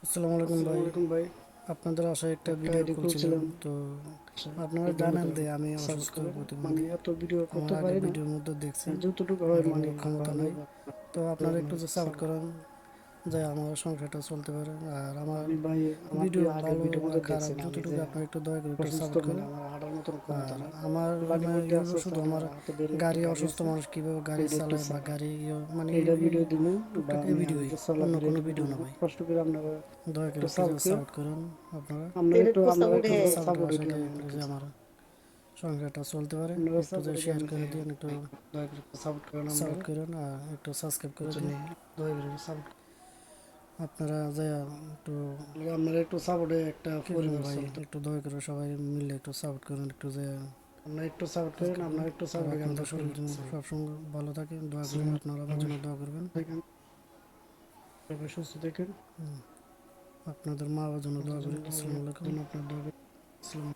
আসসালামু আলাইকুম ভাই। আসসালামু আলাইকুম ভাই। আপনাদের আশায় একটা একটা ভিডিও আইডি করছিলাম, খুলছিলাম, তো আপনারা সাবস্ক্রাইব জানেন যে করে আমি সাপোর্ট অসুস্থ করেন। মানে প্রতিবন্ধী। এত ভিডিও আমার করতে আগে পারি না, ভিডিওর মধ্যে দেখছেন যতটুকু হয় আমার মানে কোনো ক্ষমতা ভালো নাই। তো আপনারা একটু আপনার যে সাপোর্ট সাপোর্ট। করেন যে আমার সংসারটা চলতে পারে। আর আমার আমি ভাই আমার ভিডিও আগের ভালো ভিডিওর বা মধ্যে খারাপ দেখছেন আমি যতটুকু যে আপনারা একটু দয়া করে একটু অসুস্থ, সাপোর্ট মানে করেন। আমার হাঁটার মতন ক্ষমতা আর নাই। আমার বাড়ির মধ্যে ইউটিউবে আছে শুধু আমার আমার হাতে ধরে একটা গাড়ি, গাড়ি অসুস্থ আছে, মানুষ কীভাবে গাড়ি ওইটা একটু চালায় বা চালাই। গাড়ি মানে এইটা এই ভিডিও দিব বা টুকটাক এই আমি ভিডিওই, যে অন্য চলাফেরা কোনো এটা ভিডিও ভিডিও না দিব। ভাই। কষ্ট করে আপনারা দয়া করে একটু একটু সাপোর্ট করেন। সাপোর্ট করেন আপনারা। আপনারা একটু আপনাদের সাপোর্ট সাপোর্টের হইলে আমি আশায় অনেক যে কিছু আমার সংসারটা চলতে পারে। আপনারা একটু যে সাপোর্ট হইলে শেয়ার আমি করে দিন, একটু দয়া করে সাপোর্ট করেন। সাপোর্ট আপনারা করেন আর একটু সাবস্ক্রাইব করে দিন। দয়া করে সাপোর্ট আপনারা যে একটু আপনারা একটু সাপোর্টে একটা কী বলবো পরিবার ভাই, চলতে। একটু দয়া করে সবাই মিলে একটু সাপোর্ট করেন, একটু যে আপনারা একটু সাপোর্ট করেন, আজকে আপনারা একটু আর সাপোর্ট করে আমরা আপনাদের শরীর পরিবার যেন চলবে। সবসময় ভালো থাকে, দোয়া করেন, আসসালামু আপনারা আমার আলাইকুম, জন্য দোয়া করবেন। সবাই সুস্থ থাকেন। আপনাদের মা বাবার জন্য দোয়া করি। আসসালামু আলাইকুম। জন্য আপনার দোয়া করি। আসসালামু